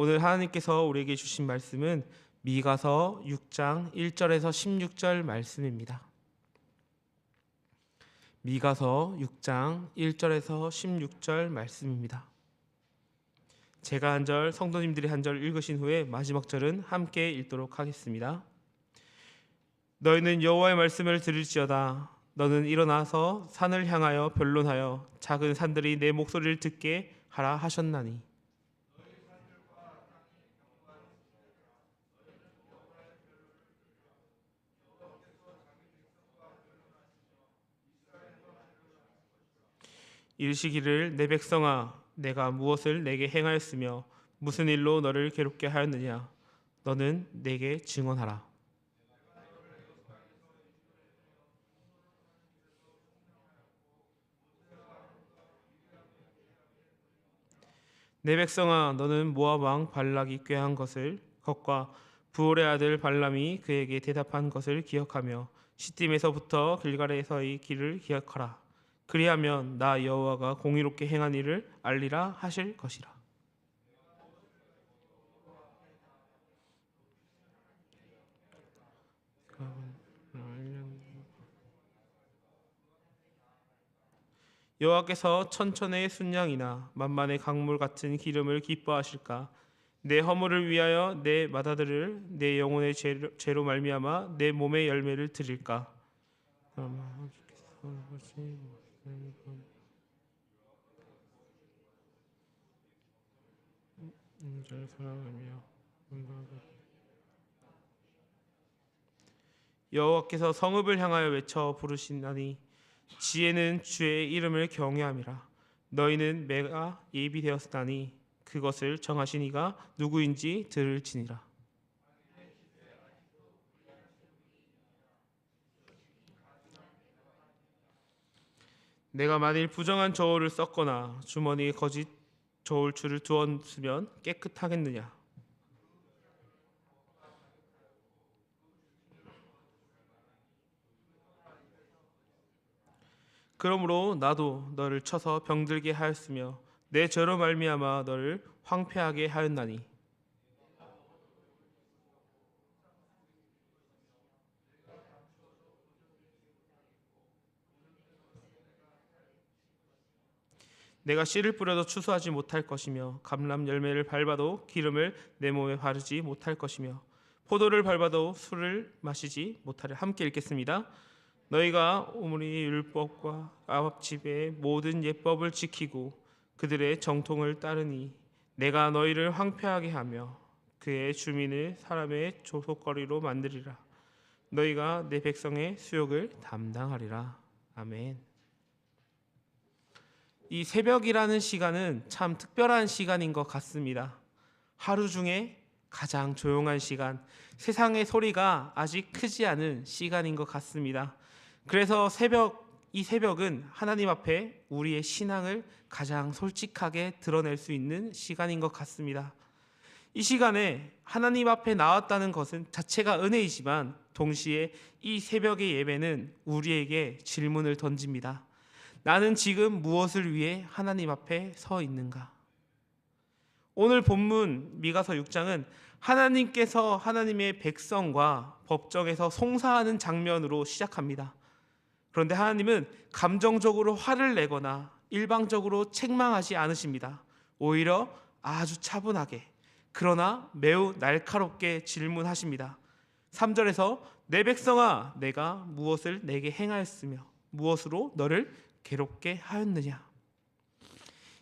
오늘 하나님께서 우리에게 주신 말씀은 미가서 6장 1절에서 16절 말씀입니다. 미가서 6장 1절에서 16절 말씀입니다. 제가 한 절, 성도님들이 한 절 읽으신 후에 마지막 절은 함께 읽도록 하겠습니다. 너희는 여호와의 말씀을 들을지어다. 너는 일어나서 산을 향하여 변론하여 작은 산들이 내 목소리를 듣게 하라 하셨나니. 이르시기를 내 백성아 내가 무엇을 내게 행하였으며 무슨 일로 너를 괴롭게 하였느냐. 너는 내게 증언하라. 내 백성아 너는 모압 왕 발락이 꾀한 것을 겉과 부올의 아들 발람이 그에게 대답한 것을 기억하며 시딤에서부터 길갈에서의 길을 기억하라. 그리하면 나 여호와가 공의롭게 행한 일을 알리라 하실 것이라. 여호와께서 천천의 순양이나 만만의 강물 같은 기름을 기뻐하실까? 내 허물을 위하여 내 맏아들을 내 영혼의 죄로 말미암아 내 몸의 열매를 드릴까? 여호와께서 성읍을 향하여 외쳐 부르시나니 지혜는 주의 이름을 경외함이라. 너희는 매가 예비되었으나니 그것을 정하신 이가 누구인지 들을지니라. 내가 만일 부정한 저울을 썼거나 주머니에 거짓 저울추를 두었으면 깨끗하겠느냐. 그러므로 나도 너를 쳐서 병들게 하였으며 내 죄로 말미암아 너를 황폐하게 하였나니. 내가 씨를 뿌려도 추수하지 못할 것이며 감람 열매를 밟아도 기름을 내 몸에 바르지 못할 것이며 포도를 밟아도 술을 마시지 못하려. 함께 읽겠습니다. 너희가 오므리 율법과 아합집의 모든 예법을 지키고 그들의 정통을 따르니 내가 너희를 황폐하게 하며 그의 주민을 사람의 조속거리로 만들리라. 너희가 내 백성의 수욕을 담당하리라. 아멘. 이 새벽이라는 시간은 참 특별한 시간인 것 같습니다. 하루 중에 가장 조용한 시간, 세상의 소리가 아직 크지 않은 시간인 것 같습니다. 그래서 이 새벽은 하나님 앞에 우리의 신앙을 가장 솔직하게 드러낼 수 있는 시간인 것 같습니다. 이 시간에 하나님 앞에 나왔다는 것은 자체가 은혜이지만 동시에 이 새벽의 예배는 우리에게 질문을 던집니다. 나는 지금 무엇을 위해 하나님 앞에 서 있는가? 오늘 본문 미가서 6장은 하나님께서 하나님의 백성과 법정에서 송사하는 장면으로 시작합니다. 그런데 하나님은 감정적으로 화를 내거나 일방적으로 책망하지 않으십니다. 오히려 아주 차분하게 그러나 매우 날카롭게 질문하십니다. 3절에서 내 백성아 내가 무엇을 내게 행하였으며 무엇으로 너를 괴롭게 하였느냐.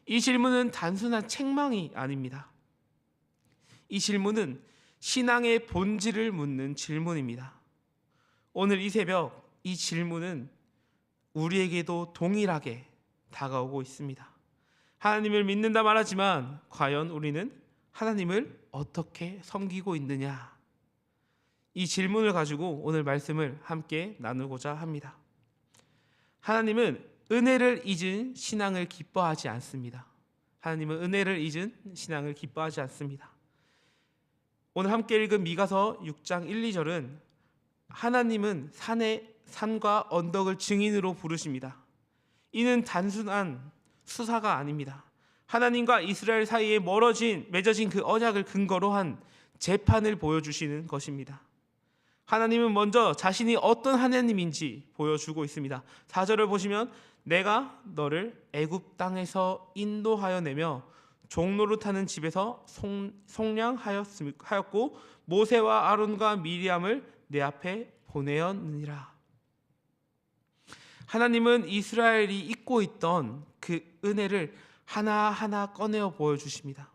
이 질문은 단순한 책망이 아닙니다. 이 질문은 신앙의 본질을 묻는 질문입니다. 오늘 이 새벽 이 질문은 우리에게도 동일하게 다가오고 있습니다. 하나님을 믿는다 말하지만 과연 우리는 하나님을 어떻게 섬기고 있느냐? 이 질문을 가지고 오늘 말씀을 함께 나누고자 합니다. 하나님은 은혜를 잊은 신앙을 기뻐하지 않습니다. 하나님은 은혜를 잊은 신앙을 기뻐하지 않습니다. 오늘 함께 읽은 미가서 6장 1, 2절은 하나님은 산과 언덕을 증인으로 부르십니다. 이는 단순한 수사가 아닙니다. 하나님과 이스라엘 사이에 맺어진 그 언약을 근거로 한 재판을 보여주시는 것입니다. 하나님은 먼저 자신이 어떤 하나님인지 보여주고 있습니다. 4절을 보시면 내가 너를 애굽 땅에서 인도하여 내며 종노릇하는 집에서 속량하였고 모세와 아론과 미리암을 내 앞에 보내었느니라. 하나님은 이스라엘이 잊고 있던 그 은혜를 하나하나 꺼내어 보여주십니다.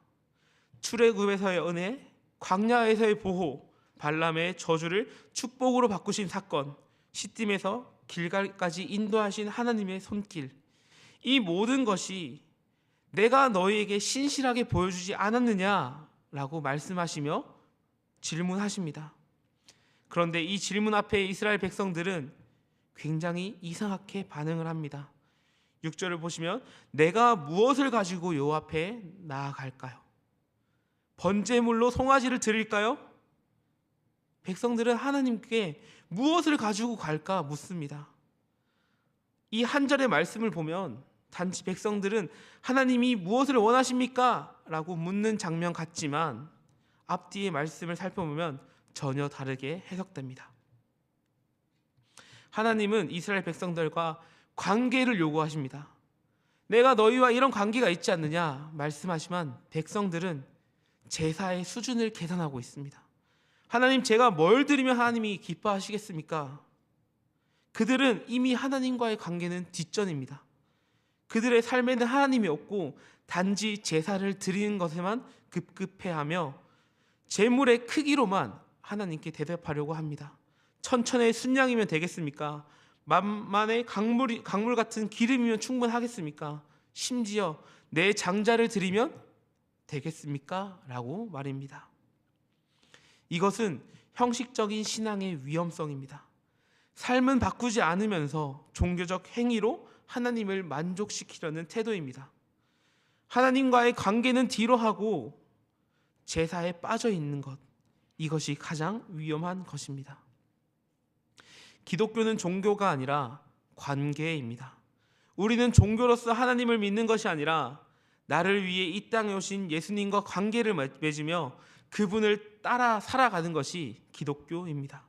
출애굽에서의 은혜, 광야에서의 보호, 발람의 저주를 축복으로 바꾸신 사건, 시딤에서 길갈까지 인도하신 하나님의 손길, 이 모든 것이 내가 너희에게 신실하게 보여주지 않았느냐라고 말씀하시며 질문하십니다. 그런데 이 질문 앞에 이스라엘 백성들은 굉장히 이상하게 반응을 합니다. 6절을 보시면 내가 무엇을 가지고 요 앞에 나아갈까요? 번제물로 송아지를 드릴까요? 백성들은 하나님께 무엇을 가지고 갈까 묻습니다. 이 한 절의 말씀을 보면 단지 백성들은 하나님이 무엇을 원하십니까? 라고 묻는 장면 같지만 앞뒤의 말씀을 살펴보면 전혀 다르게 해석됩니다. 하나님은 이스라엘 백성들과 관계를 요구하십니다. 내가 너희와 이런 관계가 있지 않느냐 말씀하시면 백성들은 제사의 수준을 계산하고 있습니다. 하나님, 제가 뭘 드리면 하나님이 기뻐하시겠습니까? 그들은 이미 하나님과의 관계는 뒷전입니다. 그들의 삶에는 하나님이 없고 단지 제사를 드리는 것에만 급급해하며 제물의 크기로만 하나님께 대답하려고 합니다. 천천의 순양이면 되겠습니까? 만만의 강물 같은 기름이면 충분하겠습니까? 심지어 내 장자를 드리면 되겠습니까? 라고 말입니다. 이것은 형식적인 신앙의 위험성입니다. 삶은 바꾸지 않으면서 종교적 행위로 하나님을 만족시키려는 태도입니다. 하나님과의 관계는 뒤로 하고 제사에 빠져 있는 것, 이것이 가장 위험한 것입니다. 기독교는 종교가 아니라 관계입니다. 우리는 종교로서 하나님을 믿는 것이 아니라 나를 위해 이 땅에 오신 예수님과 관계를 맺으며 그분을 따라 살아가는 것이 기독교입니다.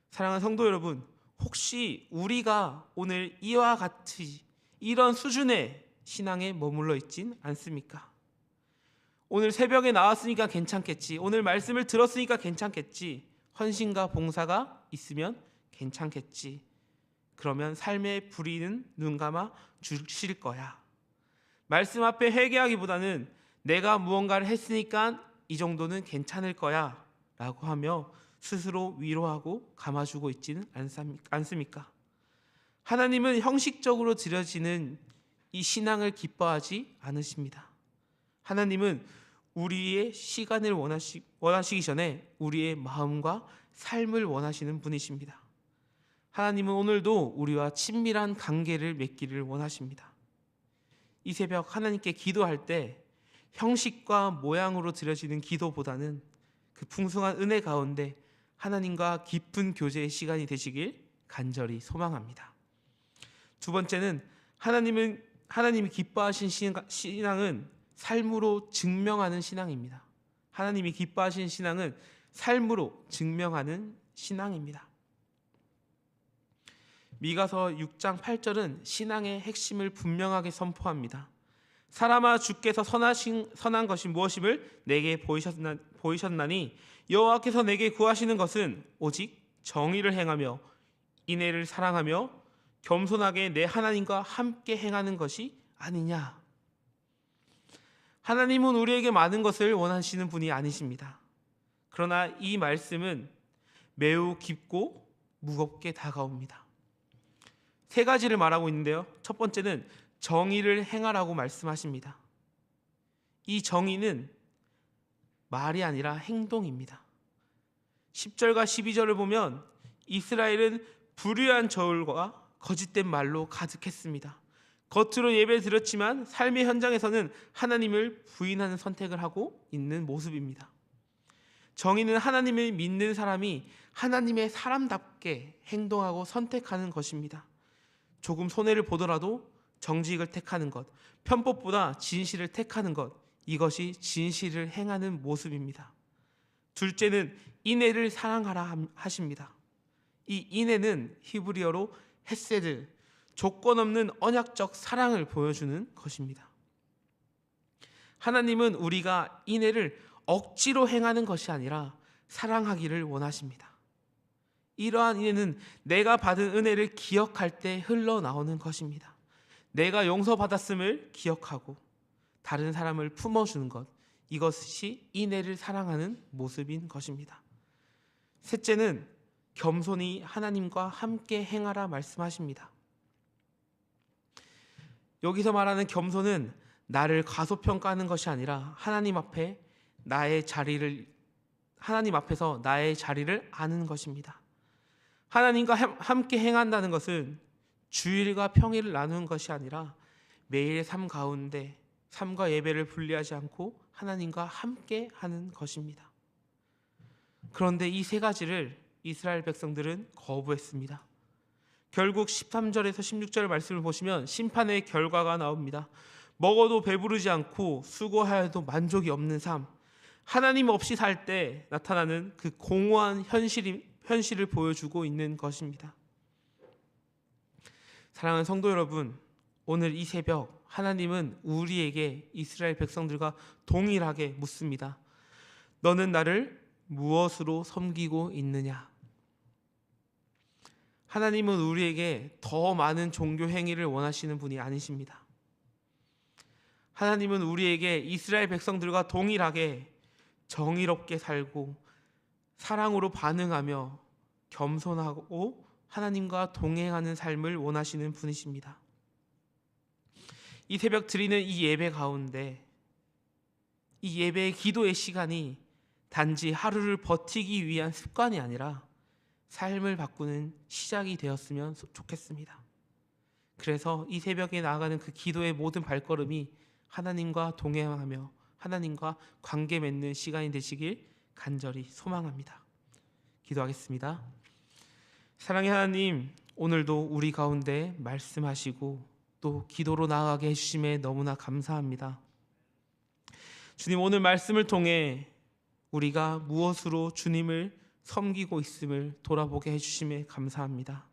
사랑하는 성도 여러분, 혹시 우리가 오늘 이와 같이 이런 수준의 신앙에 머물러 있진 않습니까? 오늘 새벽에 나왔으니까 괜찮겠지, 오늘 말씀을 들었으니까 괜찮겠지, 헌신과 봉사가 있으면 괜찮겠지, 그러면 삶의 불의는 눈 감아 주실 거야. 말씀 앞에 회개하기보다는 내가 무언가를 했으니까 이 정도는 괜찮을 거야 라고 하며 스스로 위로하고 감아주고 있지는 않습니까? 하나님은 형식적으로 드려지는 이 신앙을 기뻐하지 않으십니다. 하나님은 우리의 시간을 원하시기 전에 우리의 마음과 삶을 원하시는 분이십니다. 하나님은 오늘도 우리와 친밀한 관계를 맺기를 원하십니다. 이 새벽 하나님께 기도할 때 형식과 모양으로 드려지는 기도보다는 그 풍성한 은혜 가운데 하나님과 깊은 교제의 시간이 되시길 간절히 소망합니다. 두 번째는 하나님이 기뻐하신 신앙은 삶으로 증명하는 신앙입니다. 하나님이 기뻐하신 신앙은 삶으로 증명하는 신앙입니다. 미가서 6장 8절은 신앙의 핵심을 분명하게 선포합니다. 사람아, 주께서 선한 것이 무엇임을 내게 보이셨나니 여호와께서 내게 구하시는 것은 오직 정의를 행하며 인애를 사랑하며 겸손하게 내 하나님과 함께 행하는 것이 아니냐. 하나님은 우리에게 많은 것을 원하시는 분이 아니십니다. 그러나 이 말씀은 매우 깊고 무겁게 다가옵니다. 세 가지를 말하고 있는데요. 첫 번째는 정의를 행하라고 말씀하십니다. 이 정의는 말이 아니라 행동입니다. 10절과 12절을 보면 이스라엘은 불의한 저울과 거짓된 말로 가득했습니다. 겉으로 예배를 드렸지만 삶의 현장에서는 하나님을 부인하는 선택을 하고 있는 모습입니다. 정의는 하나님을 믿는 사람이 하나님의 사람답게 행동하고 선택하는 것입니다. 조금 손해를 보더라도 정직을 택하는 것, 편법보다 진실을 택하는 것, 이것이 진실을 행하는 모습입니다. 둘째는 인애를 사랑하라 하십니다. 이 인애는 히브리어로 헤세드, 조건 없는 언약적 사랑을 보여주는 것입니다. 하나님은 우리가 인애를 억지로 행하는 것이 아니라 사랑하기를 원하십니다. 이러한 인애는 내가 받은 은혜를 기억할 때 흘러나오는 것입니다. 내가 용서받았음을 기억하고 다른 사람을 품어주는 것, 이것이 인애를 사랑하는 모습인 것입니다. 셋째는 겸손히 하나님과 함께 행하라 말씀하십니다. 여기서 말하는 겸손은 나를 과소평가하는 것이 아니라 하나님 앞에서 나의 자리를 아는 것입니다. 하나님과 함께 행한다는 것은 주일과 평일을 나누는 것이 아니라 매일의 삶 가운데 삶과 예배를 분리하지 않고 하나님과 함께 하는 것입니다. 그런데 이 세 가지를 이스라엘 백성들은 거부했습니다. 결국 13절에서 16절 말씀을 보시면 심판의 결과가 나옵니다. 먹어도 배부르지 않고 수고하여도 만족이 없는 삶, 하나님 없이 살 때 나타나는 그 공허한 현실을 보여주고 있는 것입니다. 사랑하는 성도 여러분, 오늘 이 새벽 하나님은 우리에게 이스라엘 백성들과 동일하게 묻습니다. 너는 나를 무엇으로 섬기고 있느냐? 하나님은 우리에게 더 많은 종교 행위를 원하시는 분이 아니십니다. 하나님은 우리에게 이스라엘 백성들과 동일하게 정의롭게 살고 사랑으로 반응하며 겸손하고 하나님과 동행하는 삶을 원하시는 분이십니다. 이 새벽 드리는 이 예배 가운데 이 예배의 기도의 시간이 단지 하루를 버티기 위한 습관이 아니라 삶을 바꾸는 시작이 되었으면 좋겠습니다. 그래서 이 새벽에 나아가는 그 기도의 모든 발걸음이 하나님과 동행하며 하나님과 관계 맺는 시간이 되시길 간절히 소망합니다. 기도하겠습니다. 사랑의 하나님, 오늘도 우리 가운데 말씀하시고 또 기도로 나아가게 해주심에 너무나 감사합니다. 주님, 오늘 말씀을 통해 우리가 무엇으로 주님을 섬기고 있음을 돌아보게 해주심에 감사합니다.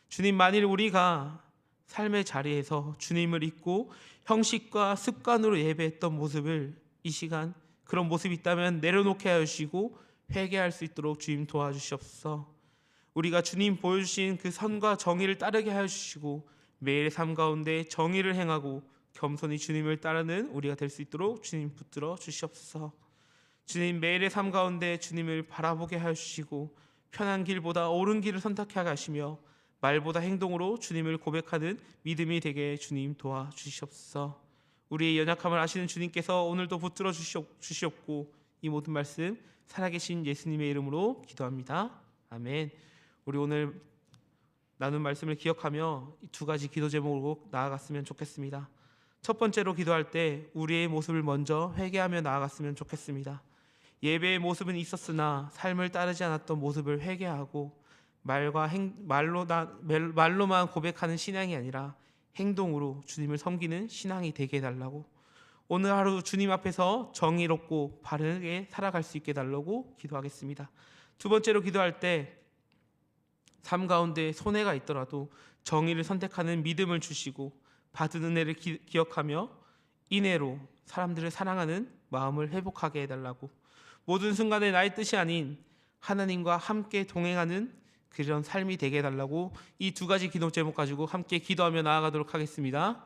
주님, 만일 우리가 삶의 자리에서 주님을 잊고 형식과 습관으로 예배했던 모습을 이 시간 그런 모습이 있다면 내려놓게 하여 주시고 회개할 수 있도록 주님 도와주시옵소서. 우리가 주님 보여주신 그 선과 정의를 따르게 하여 주시고 매일의 삶 가운데 정의를 행하고 겸손히 주님을 따르는 우리가 될 수 있도록 주님 붙들어 주시옵소서. 주님, 매일의 삶 가운데 주님을 바라보게 하여 주시고 편한 길보다 옳은 길을 선택하게 하시며 말보다 행동으로 주님을 고백하는 믿음이 되게 주님 도와주시옵소서. 우리의 연약함을 아시는 주님께서 오늘도 붙들어 주시옵고 이 모든 말씀 살아계신 예수님의 이름으로 기도합니다. 아멘. 우리 오늘 나눈 말씀을 기억하며 이 두 가지 기도 제목으로 나아갔으면 좋겠습니다. 첫 번째로 기도할 때 우리의 모습을 먼저 회개하며 나아갔으면 좋겠습니다. 예배의 모습은 있었으나 삶을 따르지 않았던 모습을 회개하고 말로만 고백하는 신앙이 아니라 행동으로 주님을 섬기는 신앙이 되게 해달라고, 오늘 하루 주님 앞에서 정의롭고 바르게 살아갈 수 있게 해달라고 기도하겠습니다. 두 번째로 기도할 때 삶 가운데 손해가 있더라도 정의를 선택하는 믿음을 주시고 받은 은혜를 기억하며 인애로 사람들을 사랑하는 마음을 회복하게 해달라고, 모든 순간에 나의 뜻이 아닌 하나님과 함께 동행하는 그런 삶이 되게 해달라고 이 두 가지 기도 제목 가지고 함께 기도하며 나아가도록 하겠습니다.